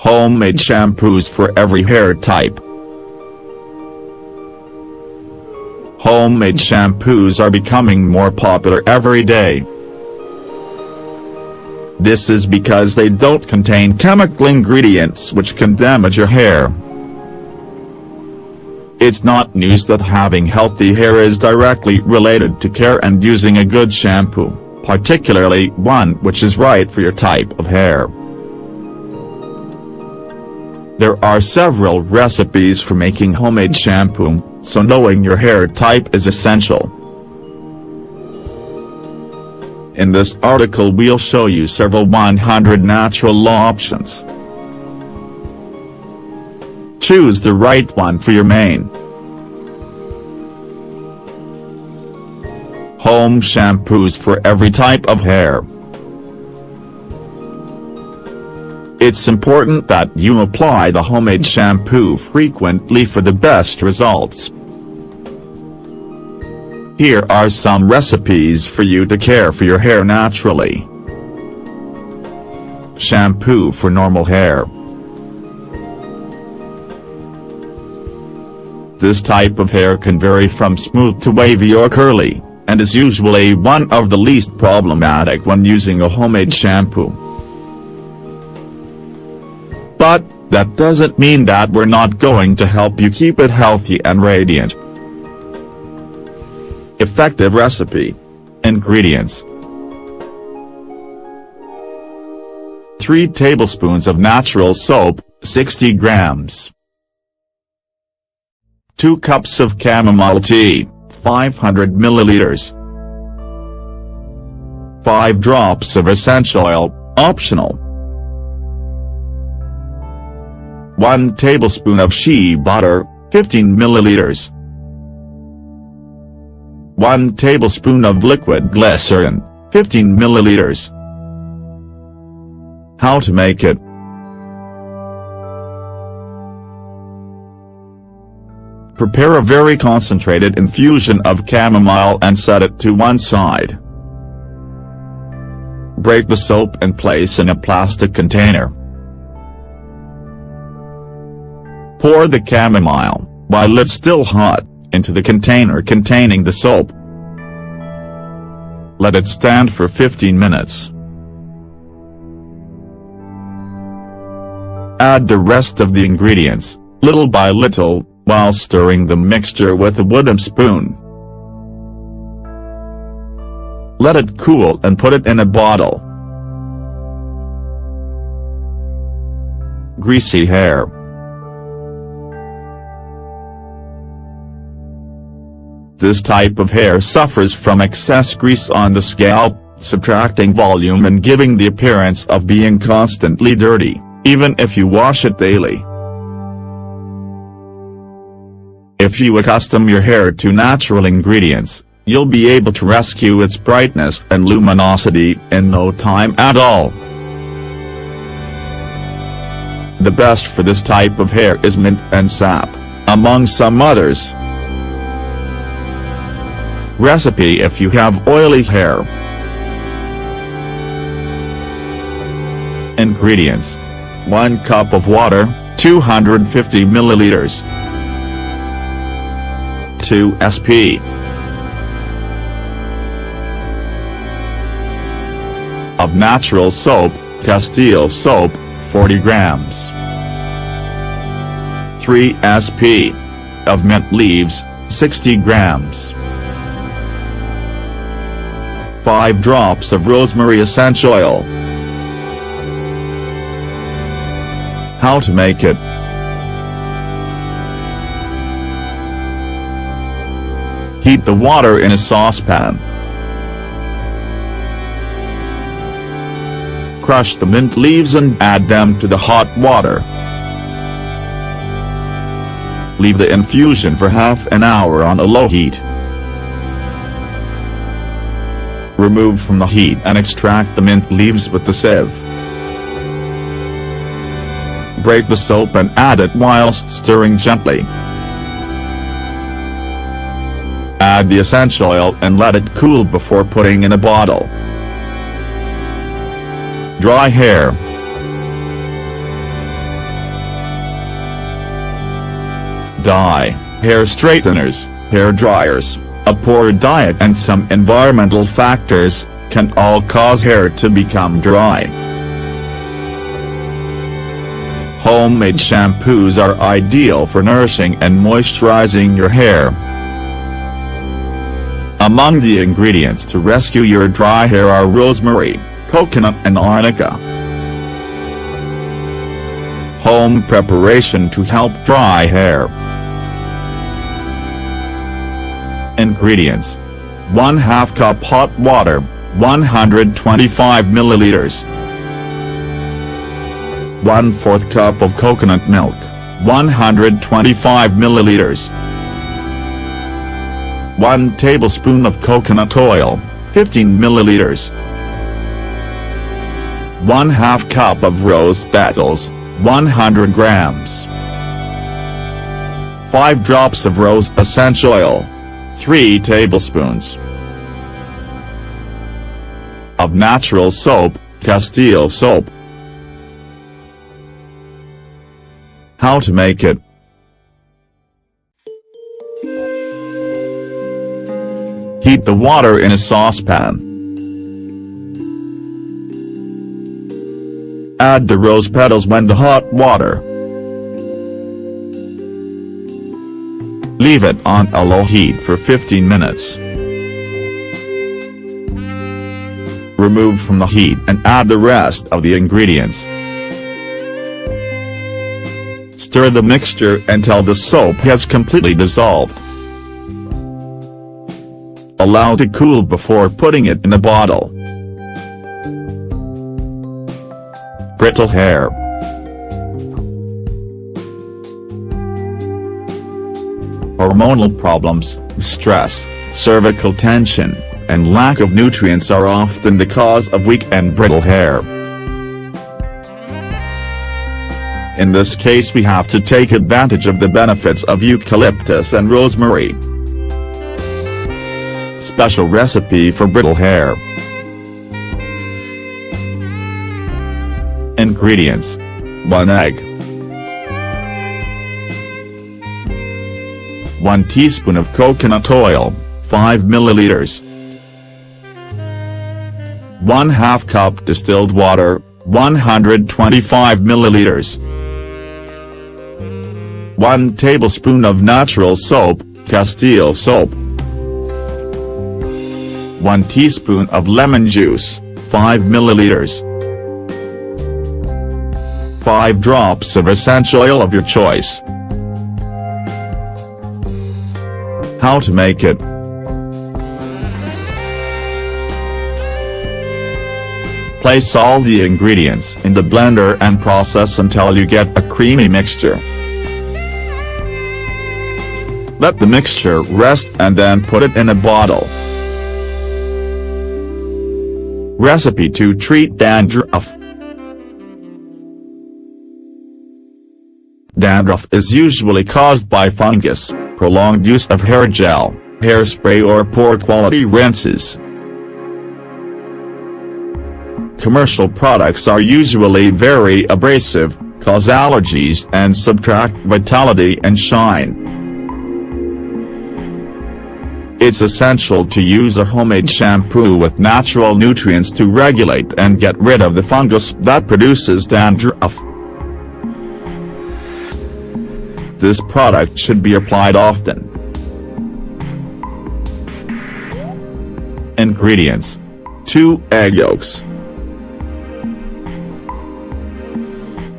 Homemade shampoos for every hair type. Homemade shampoos are becoming more popular every day. This is because they don't contain chemical ingredients which can damage your hair. It's not news that having healthy hair is directly related to care and using a good shampoo, particularly one which is right for your type of hair. There are several recipes for making homemade shampoo, so knowing your hair type is essential. In this article we'll show you several 100 natural options. Choose the right one for your mane. Home shampoos for every type of hair. It's important that you apply the homemade shampoo frequently for the best results. Here are some recipes for you to care for your hair naturally. Shampoo for normal hair. This type of hair can vary from smooth to wavy or curly, and is usually one of the least problematic when using a homemade shampoo. But that doesn't mean that we're not going to help you keep it healthy and radiant. Effective recipe. Ingredients: 3 tablespoons of natural soap, 60 grams. 2 cups of chamomile tea, 500 milliliters. 5 drops of essential oil, optional. 1 tablespoon of shea butter, 15 milliliters. 1 tablespoon of liquid glycerin, 15 milliliters. How to make it. Prepare a very concentrated infusion of chamomile and set it to one side. Break the soap and place in a plastic container. Pour the chamomile, while it's still hot, into the container containing the soap. Let it stand for 15 minutes. Add the rest of the ingredients, little by little, while stirring the mixture with a wooden spoon. Let it cool and put it in a bottle. Greasy hair. This type of hair suffers from excess grease on the scalp, subtracting volume and giving the appearance of being constantly dirty, even if you wash it daily. If you accustom your hair to natural ingredients, you'll be able to rescue its brightness and luminosity in no time at all. The best for this type of hair is mint and sap, among some others. Recipe if you have oily hair. Ingredients: 1 cup of water, 250 milliliters. 2 sp. of natural soap, Castile soap, 40 grams. 3 sp. of mint leaves, 60 grams. 5 drops of rosemary essential oil. How to make it. Heat the water in a saucepan. Crush the mint leaves and add them to the hot water. Leave the infusion for half an hour on a low heat. Remove from the heat and extract the mint leaves with the sieve. Break the soap and add it whilst stirring gently. Add the essential oil and let it cool before putting in a bottle. Dry hair. dye, hair straighteners, hair dryers, a poor diet and some environmental factors, can all cause hair to become dry. Homemade shampoos are ideal for nourishing and moisturizing your hair. Among the ingredients to rescue your dry hair are rosemary, coconut and arnica. Home preparation to help dry hair. Ingredients: 1/2 cup hot water, 125 milliliters. 1/4 cup of coconut milk, 125 milliliters. 1 tablespoon of coconut oil, 15 milliliters. 1/2 cup of rose petals, 100 grams. 5 drops of rose essential oil, 3 tablespoons. Of natural soap, Castile soap. How to make it. Heat the water in a saucepan. Add the rose petals when the hot water. Leave it on a low heat for 15 minutes. Remove from the heat and add the rest of the ingredients. Stir the mixture until the soap has completely dissolved. Allow to cool before putting it in a bottle. Brittle hair. Hormonal problems, stress, cervical tension, and lack of nutrients are often the cause of weak and brittle hair. In this case we have to take advantage of the benefits of eucalyptus and rosemary. Special recipe for brittle hair. Ingredients: 1 egg, 1 teaspoon of coconut oil, 5 milliliters. 1/2 cup distilled water, 125 milliliters. 1 tablespoon of natural soap, Castile soap. 1 teaspoon of lemon juice, 5 milliliters. 5 drops of essential oil of your choice. How to make it. Place all the ingredients in the blender and process until you get a creamy mixture. Let the mixture rest and then put it in a bottle. Recipe to treat dandruff. Dandruff is usually caused by fungus, prolonged use of hair gel, hairspray or poor quality rinses. Commercial products are usually very abrasive, cause allergies and subtract vitality and shine. It's essential to use a homemade shampoo with natural nutrients to regulate and get rid of the fungus that produces dandruff. This product should be applied often. Ingredients: 2 egg yolks,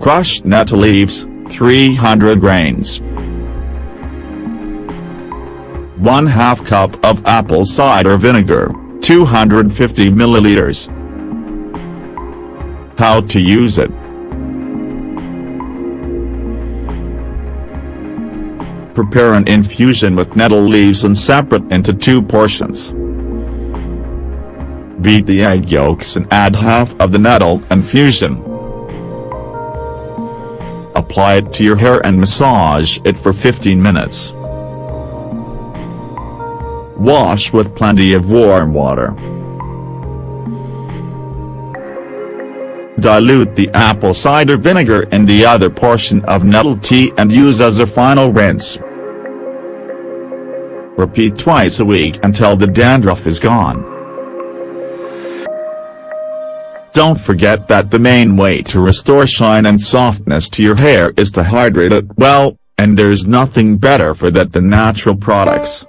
crushed nettle leaves, 300 grains, 1/2 cup of apple cider vinegar, 250 milliliters. How to use it. Prepare an infusion with nettle leaves and separate into 2 portions. Beat the egg yolks and add half of the nettle infusion. Apply it to your hair and massage it for 15 minutes. Wash with plenty of warm water. Dilute the apple cider vinegar in the other portion of nettle tea and use as a final rinse. Repeat twice a week until the dandruff is gone. Don't forget that the main way to restore shine and softness to your hair is to hydrate it well, and there's nothing better for that than natural products.